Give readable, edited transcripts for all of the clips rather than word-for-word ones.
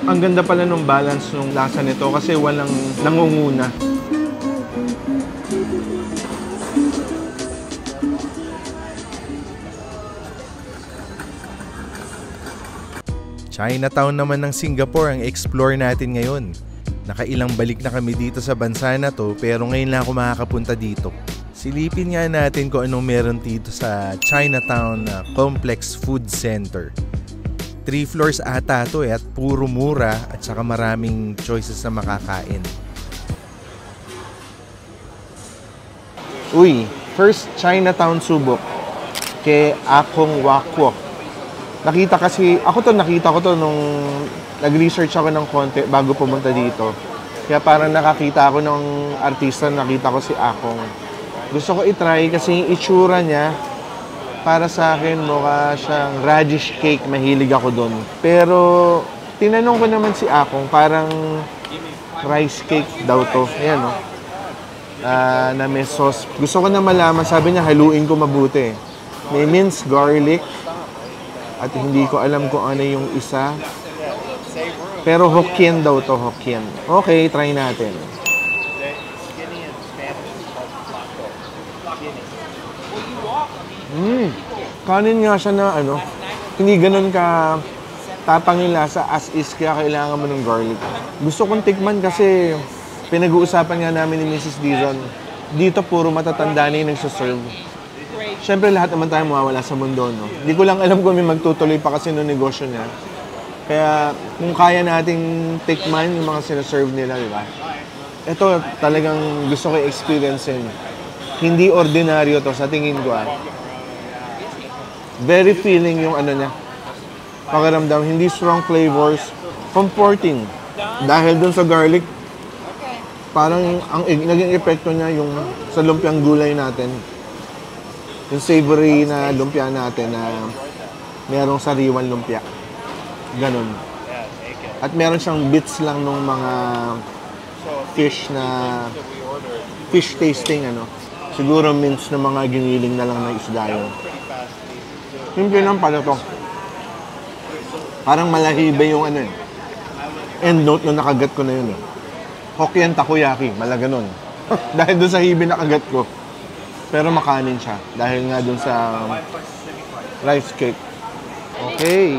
Ang ganda pala nung balance nung lasa nito kasi walang nangunguna. Chinatown naman ng Singapore ang explore natin ngayon. Nakailang balik na kami dito sa bansa na to pero ngayon lang ako makakapunta dito. Silipin nga natin kung anong meron dito sa Chinatown Complex Food Center. 3 floors ata to at puro mura at saka maraming choices na makakain. Uy, first Chinatown subok kay Akong Wakwok. Nakita ko to nung nag-research ako ng konti bago pumunta dito. Kaya parang nakakita ako ng artista, nakita ko si Akong. Gusto ko i-try kasi yung itsura niya, para sa akin mukha siyang radish cake, mahilig ako doon. Pero tinanong ko naman si Akong, parang rice cake daw to. Ayan o. Na may sauce. Gusto ko na malaman, sabi niya haluin ko mabuti. May minced garlic. At hindi ko alam kung ano yung isa. Pero Hokkien daw to, Hokkien. Okay, try natin. Kanin nga siya na ano, hindi ganun ka tapang yung lasa as is, kaya kailangan mo ng garlic. Gusto kong tikman kasi pinag-uusapan nga namin ni Mrs. Dizon. Dito puro matatanda na yung nagsaserve. Siyempre lahat naman tayo mawawala sa mundo, no? Hindi ko lang alam kung may magtutuloy pa kasi no negosyo niya. Kaya kung kaya nating tikman yung mga sinaserve nila, di ba? Ito talagang gusto ko i-experience-in. Hindi ordinaryo to sa tingin ko, Very feeling yung ano niya. Pakiramdam, hindi strong flavors, comforting. Dahil dun sa garlic, parang ang naging epekto niya yung sa lumpiang gulay natin. Yung savory na lumpia natin na merong sariwan lumpia. Ganon. At meron siyang bits lang ng mga fish tasting, ano. Siguro mince ng mga giniling na lang na isda yun. Simple lang pala to. Parang malahibe yung ano end note na nakagat ko na yun Hokkien takoyaki, malaganon. Dahil dun sa hibe nakagat ko. Pero makanin siya. Dahil nga dun sa rice cake. Okay.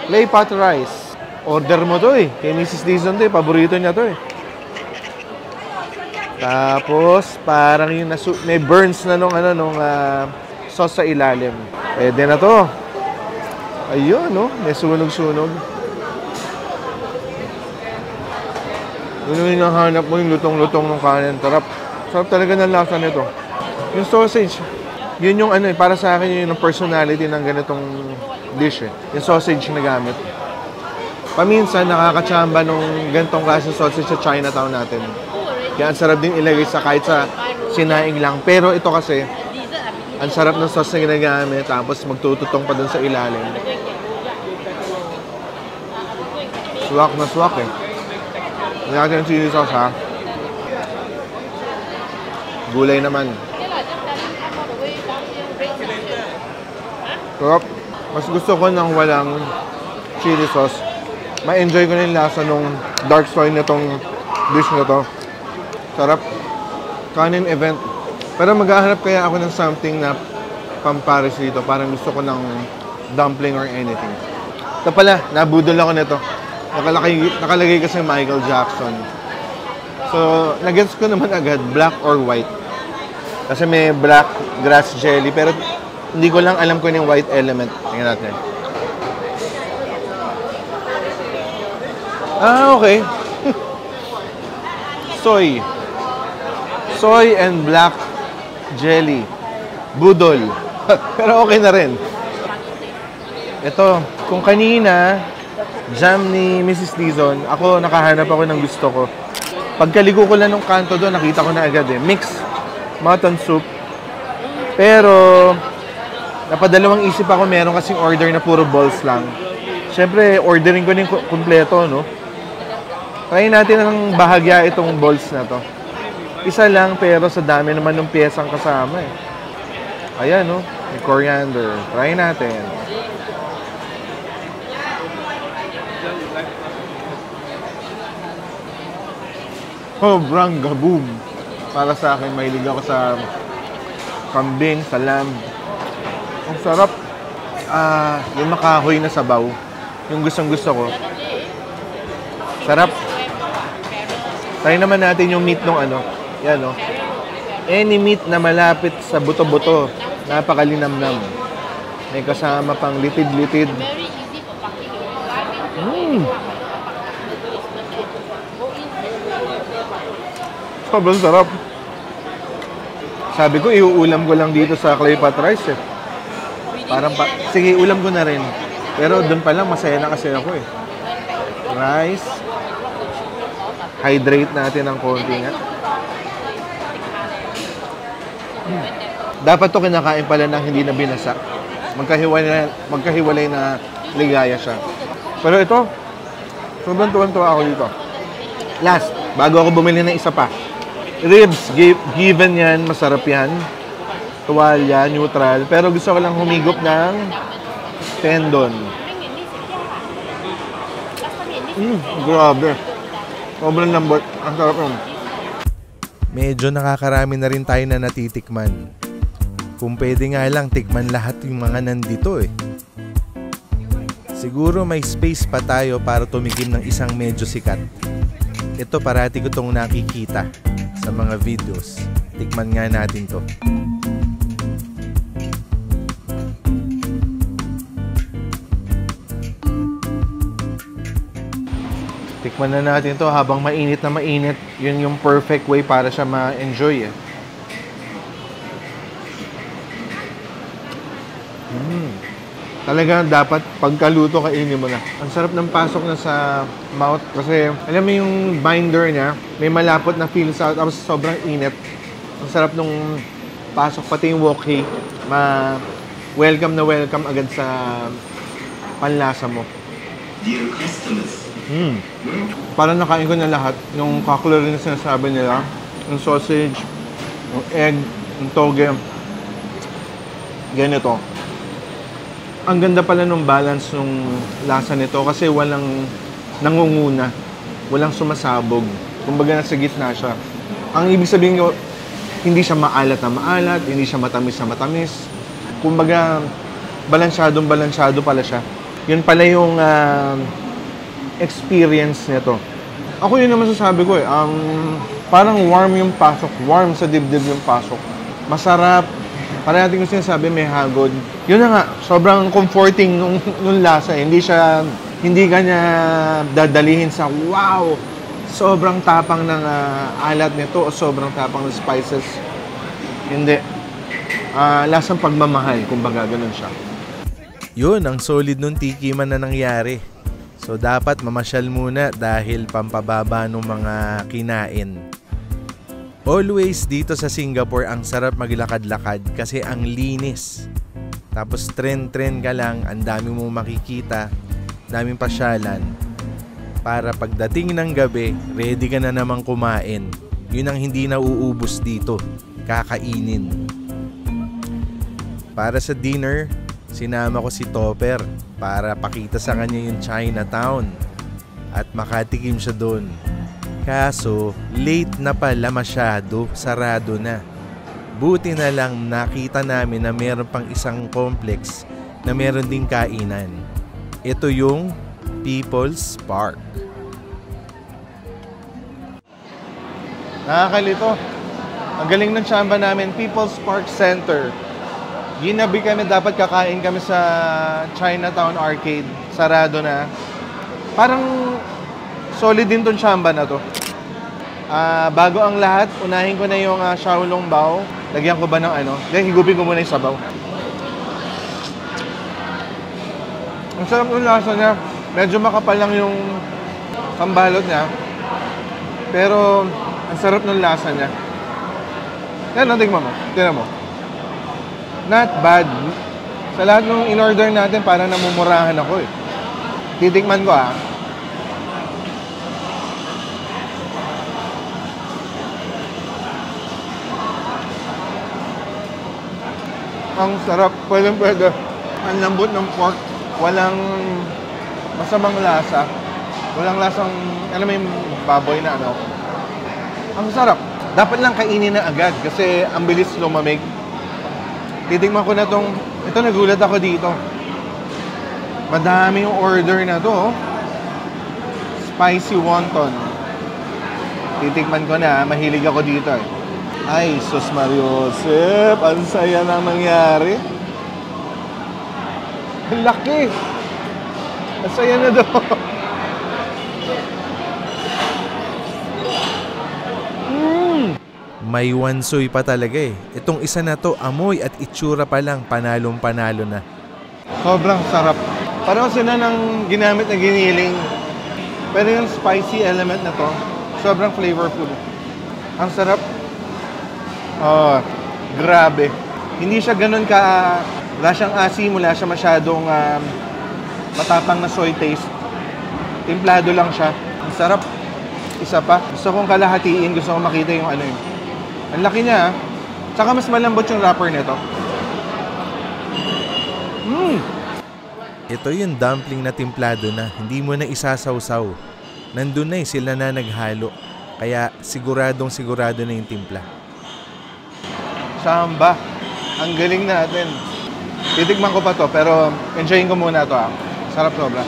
Clay pot rice. Order mo to Kay Mrs. Dizon to paborito niya to Tapos, parang yung may burns na nung sauce sa ilalim. Pwede na to. Ayun, may sunog-sunog. Yun yung hanap mo, yung lutong-lutong ng kanin. Sarap talaga ng lasa nito. Yung sausage, yun yung para sa akin yun yung personality ng ganitong dish Yung sausage na gamit. Paminsan, nakakatsamba nung ganitong klaseng sausage sa Chinatown natin. Kaya ang sarap din ilagay sa kahit sa sinaing lang. Pero ito kasi, ang sarap ng sauce na ginagamit, tapos magtututong pa dun sa ilalim. Swak na swak Hindi natin yung chili sauce Gulay naman. Sarap. Mas gusto ko ng walang chili sauce. Ma-enjoy ko na yung lasa nung dark soy nitong dish na to. Sarap. Kanin event. Pero maghahanap kaya ako ng something na pampares dito. Parang gusto ko ng dumpling or anything. Ito pala, nabudol ako nito. Nakalagay kasi Michael Jackson. So, nag-gets ko naman agad, black or white. Kasi may black grass jelly. Pero hindi ko lang alam kung yung white element. Tingnan natin. Okay. Soy and black jelly. Budol. Pero okay na rin. Ito, kung kanina, jam ni Mrs. Dizon, ako nakahanap ako ng gusto ko. Pagkaligo ko lang ng kanto doon, nakita ko na agad mixed mutton soup. Pero, napadalawang isip ako, meron kasing order na puro balls lang. Siyempre, ordering ko ng kumpleto, Try natin ng bahagya itong balls na to. Isa lang, pero sa dami naman ng piyesang kasama Ayan, may coriander. Try natin. Sobrang gabog. Para sa akin, mahilig ako sa kambing, sa lamb. Ang sarap. Yung makahoy na sabaw. Yung gustong gusto ko. Sarap. Try naman natin yung meat nung ano. Yan, no? Any meat na malapit sa buto-buto, napakalinamnam. May kasama pang litid-litid. Sobrang sarap. Sabi ko, iuulam ko lang dito sa clay pot rice eh. Sige, ulam ko na rin. Pero doon pa lang, masaya na kasi ako eh. Rice. Hydrate natin ng konti nga. Dapat to kinakain pala ng hindi na binasa. Magkahiwalay na ligaya siya. Pero ito, sobrang tuwan-tuwa ako dito. Last, bago ako bumili ng isa pa. Ribs, given yan, masarap yan. Tuwalya, neutral. Pero gusto ko lang humigop ng tendon. Grabe. Sobrang lambot. Ang sarap yun. Medyo nakakarami na rin tayo na natitikman. Kung pwede nga lang, tikman lahat yung mga nandito eh. Siguro may space pa tayo para tumigim ng isang medyo sikat. Ito parati ko itong nakikita sa mga videos. Tikman nga natin to. Tikman na natin to habang mainit na mainit. Yun yung perfect way para siya ma-enjoy eh. Talaga dapat pagkaluto kainin mo na. Ang sarap ng pasok na sa mouth kasi alam mo yung binder niya, may malapot na feel sa tapos sobrang init. Ang sarap nung pasok pati yung wok hei, welcome na welcome agad sa panlasa mo. Dear customers. Parang nakain ko na lahat. Yung cutlery na sinasabi nila, yung sausage, yung egg, yung toge. Ganito. Ang ganda pala nung balance nung lasa nito kasi walang nangunguna, walang sumasabog. Kumbaga nasa gitna siya. Ang ibig sabihin ko, hindi siya maalat na maalat, hindi siya matamis na matamis. Kumbaga, balansyado pala siya. Yun pala yung experience nito. Ako yun naman sasabi ko eh, parang warm yung pasok, warm sa dibdib yung pasok. Masarap. Para natin kung sinasabi, may hagod. Yun na nga, sobrang comforting nung lasa. Hindi ka niya dadalihin sa, wow, sobrang tapang ng alat nito o sobrang tapang ng spices. Hindi. Lasang pagmamahal, kumbaga, ganun siya. Yun, ang solid nung tikiman na nangyari. So, dapat mamasyal muna dahil pampababa ng mga kinain. Always dito sa Singapore, ang sarap maglakad-lakad kasi ang linis. Tapos trend ka lang, ang dami mong makikita, daming pasyalan. Para pagdating ng gabi, ready ka na namang kumain. Yun ang hindi nauubos dito, kakainin. Para sa dinner, sinama ko si Topper para pakita sa kanya yung Chinatown at makatikim siya doon. Kaso, late na pala masyado, sarado na. Buti na lang nakita namin na meron pang isang complex na meron ding kainan. Ito yung People's Park. Nakakalito. Ang galing ng tsamba namin, People's Park Center. Ginabi kami, dapat kakain kami sa Chinatown Arcade. Sarado na. Parang solid din tong tsamba na to. Bago ang lahat, unahin ko na yung Xiaolong Bao. Lagyan ko ba ng ano? Then higupin ko muna yung sabaw. Ang sarap ng lasa niya. Medyo makapal lang yung pambalot niya. Pero ang sarap ng lasa niya. Yan, tingnan mo. Tingnan mo. Not bad. Sa lahat ng in-order natin, parang namumurahan ako eh. Titikman ko Ang sarap. Pwede. Ang lambot ng pork. Walang masamang lasa. Walang lasang, alam mo yung baboy na ano. Ang sarap. Dapat lang kainin na agad kasi ang bilis lumamig. Titigman ko na tong... Ito, nagulat ako dito. Madami yung order na to. Spicy wonton. Titikman ko na. Mahilig ako dito eh. Ay, sus Mariosep. Ang saya na nangyari. Ang laki. Ang saya na do. May wansoy pa talaga eh. Itong isa na to, amoy at itsura pa lang, panalong-panalo na. Sobrang sarap. Parang sila ng ginamit na giniling. Pero yung spicy element na to, sobrang flavorful. Ang sarap. Oh, grabe. Hindi siya ganun ka... Wala siyang asim, wala siya masyadong matapang na soy taste. Timplado lang siya. Ang sarap. Isa pa. Gusto kong kalahatiin, gusto kong makita yung ano yun. Ang laki niya, ha? Tsaka mas malambot yung wrapper nito. Ito yung dumpling na timplado na, hindi mo na isasawsaw. Nandun na eh, sila na naghalo. Kaya siguro na yung timpla. Samba. Ang galing natin. Titikman ko pa to, pero enjoyin ko muna to, ha? Sarap sobra.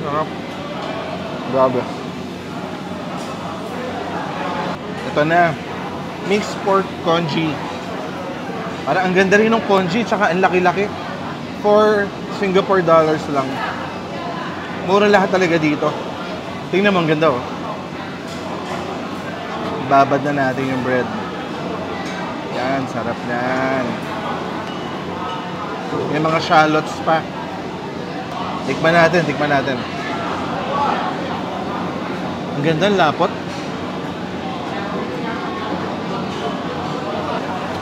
Sarap. Grabe. Ito na. Mixed pork congee. Parang ang ganda rin ng congee, tsaka ang laki-laki. For Singapore dollars lang. Mura lahat talaga dito. Tingnan mo, ang ganda oh. Babad na natin yung bread. Yan, sarap yan. May mga shallots pa. Tikman natin. Ang ganda ng lapot.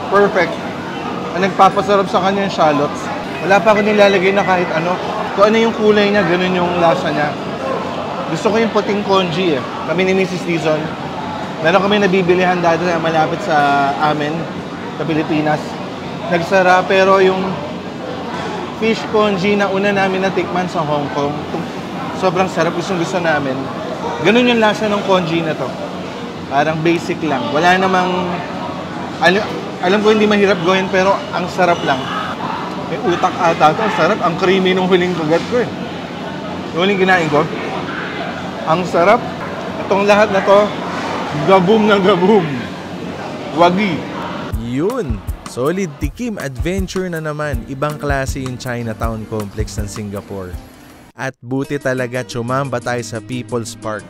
Perfect. Ang nagpapasarap sa kanya yung shallots. Wala pa ako nilalagay na kahit ano. Kung ano yung kulay niya, ganun yung lasa niya. Gusto ko yung puting congee eh. Kami ni Mrs. Dizon. Meron kami nabibilihan dati na malapit sa amin, sa Pilipinas. Nagsara, pero yung fish congee na una namin natikman sa Hong Kong, sobrang sarap, gusto namin. Ganun yung lasa ng congee na to. Parang basic lang. Wala namang... Alam ko hindi mahirap gawin, pero ang sarap lang. May utak ata ito. Ang sarap. Ang creamy nung huling kagat ko eh. Yung huling kinain ko. Ang sarap. Itong lahat na to, gabum na gabum. Wagi. Yun! Solid tikim adventure na naman. Ibang klase yung Chinatown Complex ng Singapore. At buti talaga tsumamba tayo sa People's Park.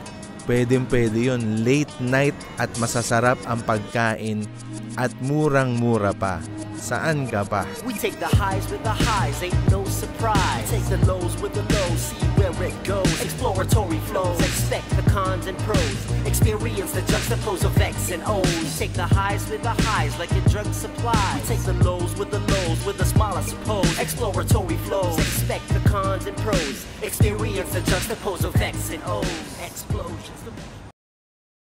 Pwede yun, late night at masasarap ang pagkain at murang-mura pa. Saan ka pa? We take the highs with the highs, ain't no surprise. We take the lows with the lows, see where it goes. Exploratory flows, expect the cons and pros. Experience the juxtapose of X and O's. We take the highs with the highs like a drug supply. We take the lows with a smile I suppose. Exploratory flows, expect the cons and pros. Experience the juxtapose of X and O's. Explosions.